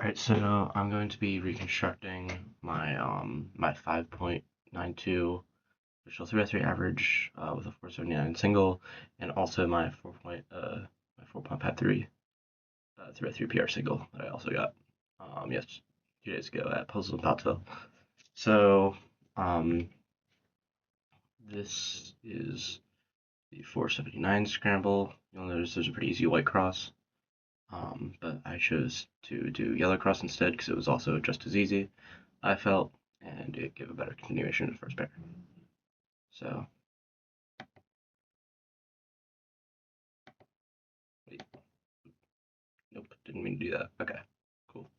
Alright, so I'm going to be reconstructing my 5.92 official 3x3 average with a 479 single, and also my 4.53 3x3 PR single that I also got yes 2 days ago at Puzzle and Pottsville. So this is the 479 scramble. You'll notice there's a pretty easy white cross. But I chose to do yellow cross instead because it was also just as easy, I felt, and it gave a better continuation to the first pair. So, wait, nope, didn't mean to do that. Okay, cool.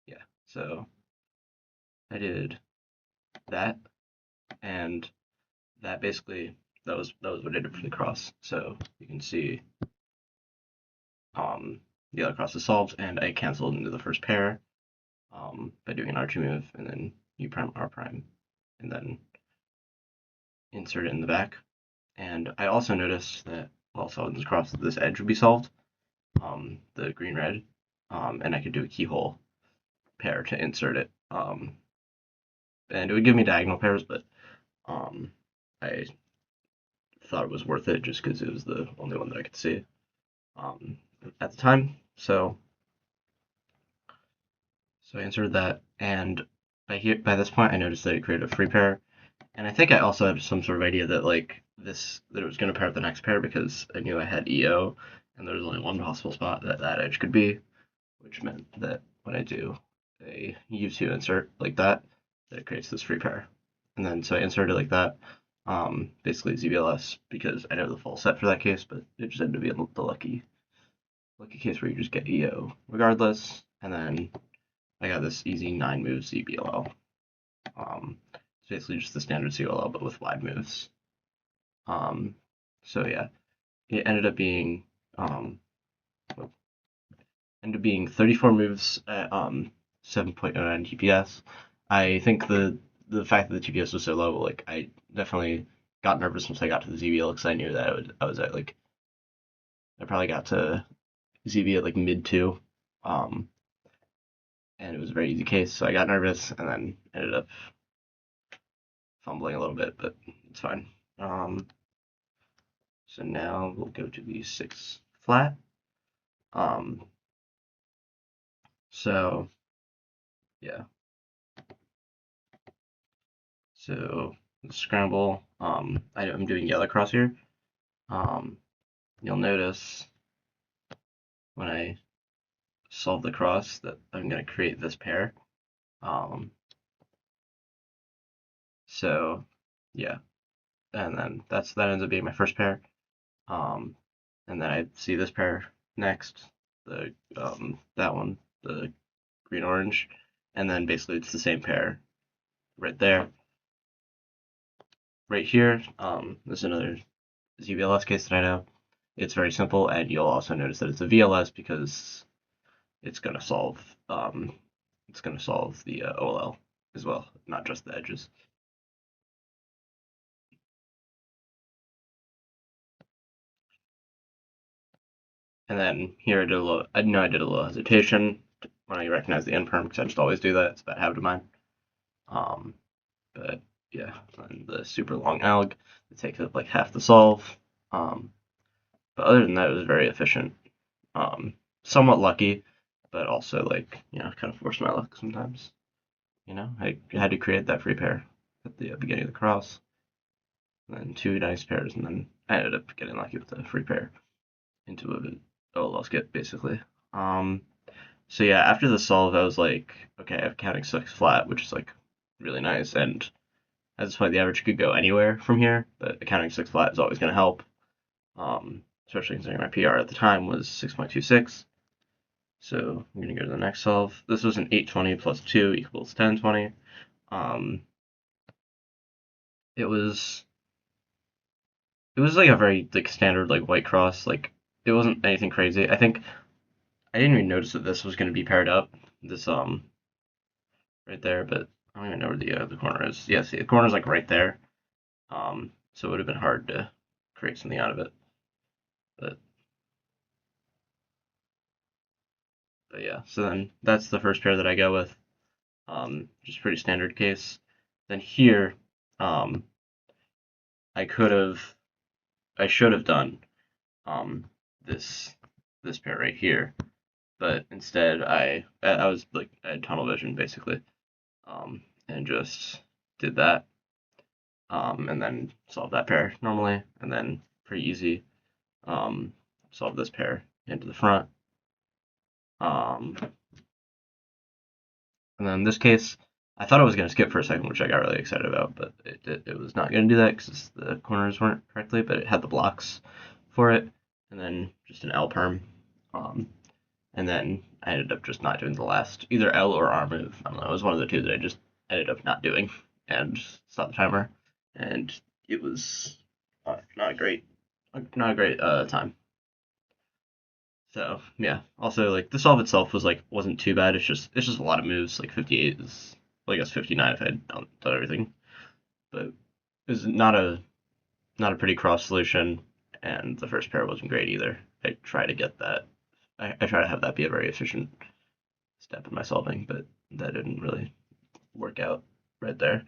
Yeah, so I did that, and that basically that was what I did for the cross. So you can see the yellow cross is solved, and I canceled into the first pair by doing an R2 move, and then U prime R prime, and then insert it in the back. And I also noticed that while solving this cross, this edge would be solved, the green-red, and I could do a keyhole pair to insert it. And it would give me diagonal pairs, but I thought it was worth it just because it was the only one that I could see at the time. So I inserted that, and by this point, I noticed that it created a free pair, and I think I also had some sort of idea that that it was going to pair with the next pair because I knew I had EO, and there was only one possible spot that edge could be, which meant that when I do a U2 insert like that it creates this free pair. And then so I inserted it like that, basically zbls because I know the full set for that case, but it just ended up being the lucky case where you just get EO regardless, and then I got this easy 9 move zbll. It's basically just the standard COLL but with wide moves. So yeah, it ended up being 34 moves at 7.09 TPS. I think the fact that the TPS was so low, like I definitely got nervous once I got to the ZBL because I knew that I was at I probably got to ZB at like mid 2, and it was a very easy case, so I got nervous and then ended up fumbling a little bit, but it's fine. So now we'll go to the 6 flat. So yeah, so the scramble. I'm doing yellow cross here. You'll notice when I solve the cross that I'm going to create this pair. So yeah, and then that ends up being my first pair. And then I see this pair next, that one, the green orange, and then basically it's the same pair right there. Right here, this is another zbls case that I know. It's very simple, and you'll also notice that it's a VLS because it's going to solve the OLL as well, not just the edges. And then here I know I did a little hesitation when I recognized the end perm because I just always do that. It's a bad habit of mine. But yeah, and the super long alg, it takes up like half the solve. But other than that, it was very efficient. Somewhat lucky, but also kind of forced my luck sometimes. I had to create that free pair at the beginning of the cross, and then 2 nice pairs, and then I ended up getting lucky with the free pair into a OLL skip basically. So yeah, after the solve, I was like, okay, I have counting 6 flat, which is like really nice, and at this point the average could go anywhere from here, but accounting 6 flat is always going to help, especially considering my PR at the time was 6.26. So I'm going to go to the next solve. This was an 820 plus 2 equals 1020. It was like a very standard white cross. It wasn't anything crazy. I think I didn't even notice that this was going to be paired up. This right there, but I don't even know where the corner is. Yeah, see, the corner's like right there. So it would have been hard to create something out of it. But But yeah, so then that's the first pair that I go with. Just pretty standard case. Then here, um, I could have, I should have done um, this this pair right here, but instead I was like I had tunnel vision basically, and just did that, and then solved that pair normally, and then pretty easy, solve this pair into the front, um, and then in this case. I thought I was going to skip for a second, which I got really excited about, but it was not going to do that because the corners weren't correctly, but it had the blocks for it, and then just an L perm. And then I ended up just not doing the last either L or R move. I don't know. It was one of the two that I just ended up not doing and stopped the timer, and it was not a great, time. So yeah. Also, like the solve itself wasn't too bad. It's just a lot of moves. Like 58 is, well, I guess 59 if I had done everything, but it was not a pretty cross solution, and the first pair wasn't great either. I try to get that. I try to have that be a very efficient step in my solving, but that didn't really work out right there.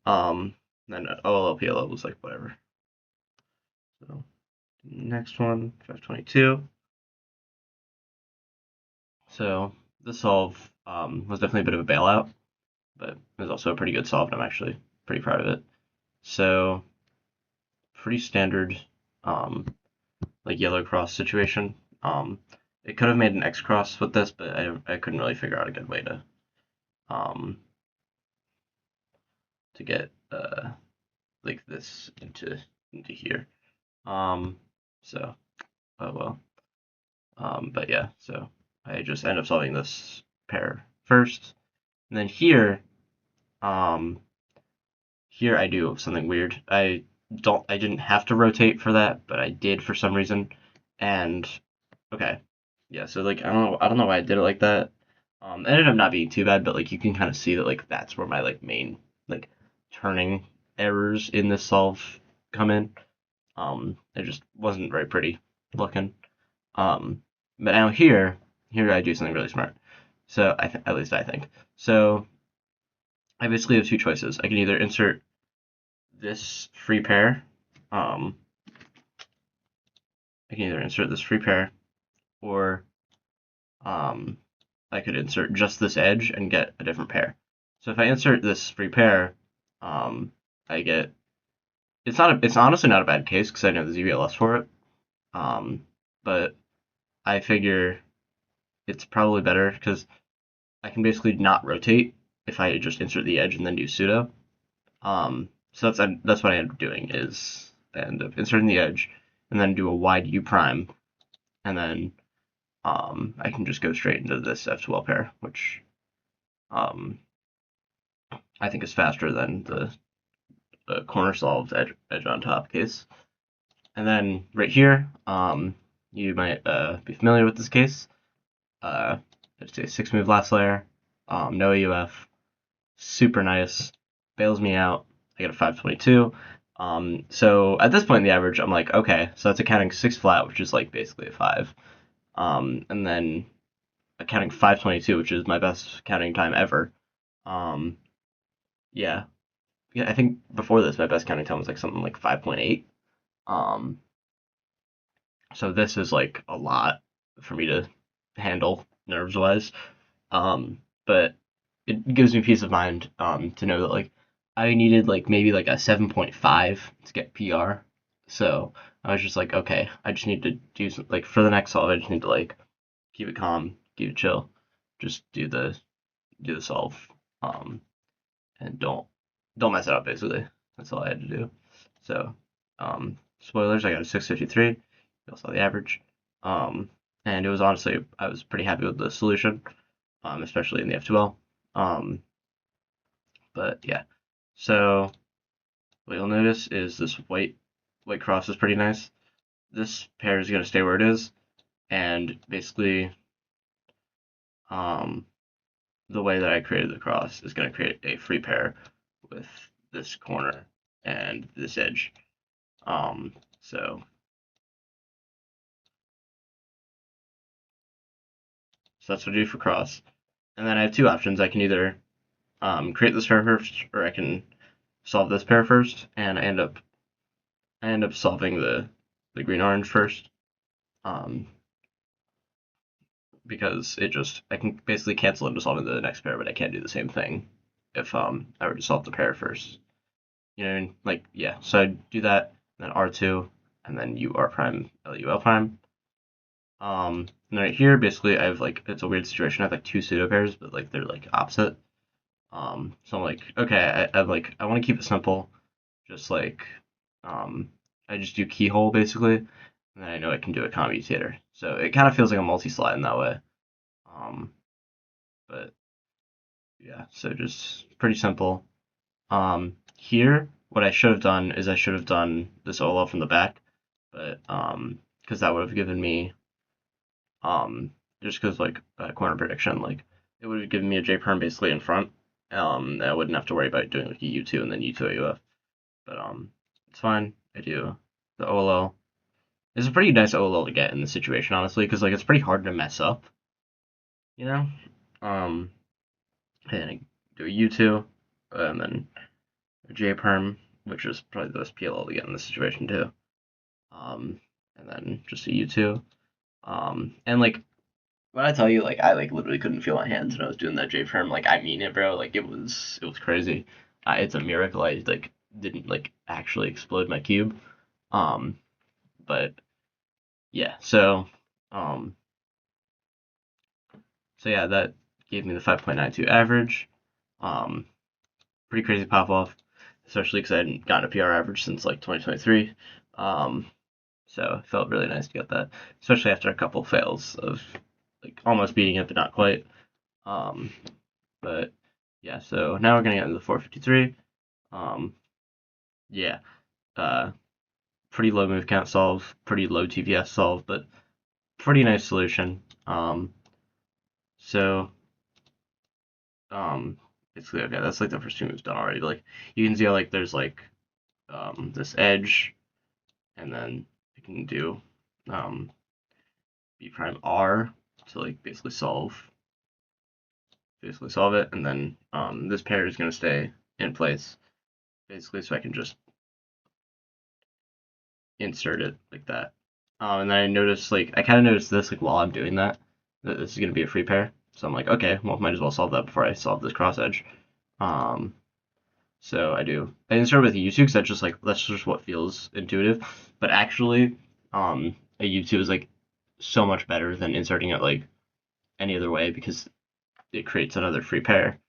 Then OLL PLL was like whatever. So next one, 522. So the solve was definitely a bit of a bailout, but it was also a pretty good solve, and I'm actually pretty proud of it. So pretty standard, um, like yellow cross situation. It could have made an X cross with this, but I couldn't really figure out a good way um, to get like this into here. Um, so oh well. But yeah, so I just end up solving this pair first, and then um, here I do something weird. I didn't have to rotate for that, but I did for some reason, and okay, yeah. So like I don't know why I did it like that. It ended up not being too bad, but like you can kind of see that like that's where my like main like turning errors in this solve come in. It just wasn't very pretty looking. Um, but now here I do something really smart. So at least I think. So I basically have two choices. I can either insert this free pair. Um, I can either insert this free pair, or um, I could insert just this edge and get a different pair. So if I insert this free pair, I get it's honestly not a bad case because I know the zbls for it. But I figure it's probably better because I can basically not rotate if I just insert the edge and then do pseudo. So that's what I end up doing is I end up inserting the edge and then do a wide U prime, and then I can just go straight into this F12 pair, which um, I think is faster than the corner solved edge on top case. And then right here, you might be familiar with this case. It's a 6-move last layer, no AUF, super nice, bails me out. I get a 522. So at this point in the average, I'm like, okay, so that's accounting 6 flat, which is like basically a 5. And then accounting 522, which is my best counting time ever. Um, yeah. Yeah, I think before this, my best counting time was like something like 5.8. Um, so this is like a lot for me to handle nerves wise. But it gives me peace of mind to know that like I needed like maybe like a 7.5 to get PR. So I was just like, okay, I just need to do some, like for the next solve, I just need to like keep it calm, keep it chill, just do the solve, um, and don't mess it up. Basically, that's all I had to do. So, spoilers, I got a 653. You all saw the average, um, and it was honestly I was pretty happy with the solution, especially in the F2L. Um, but yeah, so what you'll notice is this white cross is pretty nice. This pair is going to stay where it is, and basically, um, the way that I created the cross is going to create a free pair with this corner and this edge. So So that's what I do for cross. And then I have two options. I can either create this pair first, or I can solve this pair first, and I end up solving the green orange first, um, because I can basically cancel into solving the next pair, but I can't do the same thing if I were to solve the pair first. You know what I mean? Like, yeah. So I do that, then R2, and then UR prime LUL prime. And right here, basically, I have like it's a weird situation. I have like two pseudo pairs, but like they're like opposite. So I'm like, okay, I want to keep it simple, just like I just do keyhole basically, and then I know I can do a commutator. So it kind of feels like a multi-slide in that way. Um, but yeah, so just pretty simple. Here, what I should have done is I should have done this OLL from the back, but because that would have given me just because like corner prediction, like it would have given me a J perm basically in front. I wouldn't have to worry about doing like a U2 and then U2 AUF. But it's fine. I do the OLL. It's a pretty nice OLL to get in this situation, honestly, because like it's pretty hard to mess up, you know. Um, and I do a U2, and then a J perm, which is probably the best PLL to get in this situation too. And then just a U2. And like when I tell you, like I like literally couldn't feel my hands when I was doing that J perm. Like I mean it, bro. Like it was crazy. It's a miracle I like didn't like actually explode my cube. Um, but yeah, um, so yeah, that gave me the 5.92 average. Um, pretty crazy pop off, especially because I hadn't gotten a PR average since like 2023. Um, so it felt really nice to get that, especially after a couple fails of like almost beating it but not quite. Um, but yeah, so now we're gonna get into the 453. Um, yeah, uh, pretty low move count solve, pretty low TPS solve, but pretty nice solution. So um, basically, okay, that's like the first two moves done already. But, like you can see how like there's like this edge, and then I can do um, B prime R to like basically solve it, and then this pair is gonna stay in place basically, so I can just insert it like that. And then I noticed like I kind of noticed this like while I'm doing that this is gonna be a free pair. So I'm like, okay, well, might as well solve that before I solve this cross edge. Um, so I insert with a U2 because that's just what feels intuitive. But actually, a U2 is like so much better than inserting it like any other way because it creates another free pair.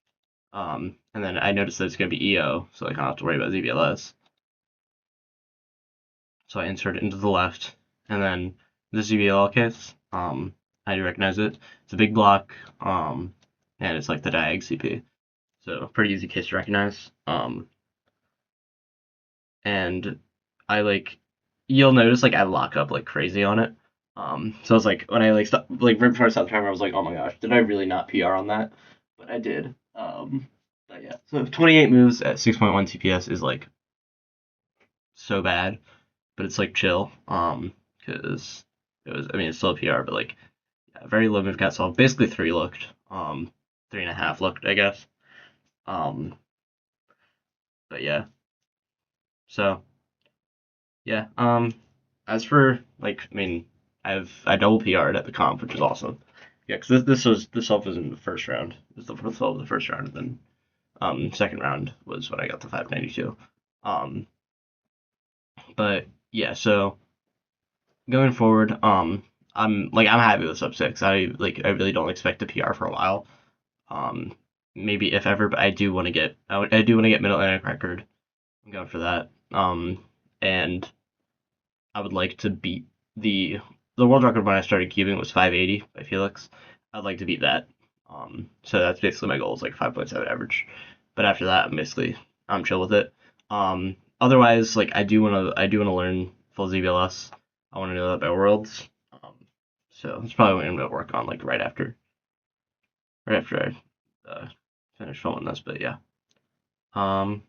And then I noticed that it's gonna be EO, so like I don't have to worry about zbls. So I insert it into the left, and then the zbll case, I do recognize it. It's a big block, and it's like the diag CP. So pretty easy case to recognize. And I like you'll notice like I lock up like crazy on it. So I was like when I like like right before I stopped the timer, I was like, oh my gosh, did I really not PR on that? But I did. But yeah, so 28 moves at 6.1 TPS is like so bad, but it's like chill. Because it was I mean it's still a PR, but like yeah, very low move count solve. Basically three looked. 3.5 looked, I guess. Um, but yeah, so yeah. As for like, I mean, I double PR'd at the comp, which is awesome. Yeah, because this solve was in the first round. It was the first solve of the first round, and then second round was when I got the 592. Um, but yeah, so going forward, I'm happy with sub six. I really don't expect a PR for a while. Um, maybe if ever, but I do want to get Mid Atlantic record. I'm going for that. And I would like to beat the world record when I started cubing was 580 by Felix. I'd like to beat that. So that's basically my goal is like 5.7 average. But after that, I'm chill with it. Otherwise, like I do wanna learn full zbls. I want to know about worlds. So that's probably what I'm gonna work on like right after I finish filming this. But yeah. Um,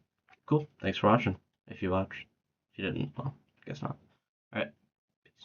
cool. Thanks for watching. If you watched, if you didn't, well, I guess not. All right.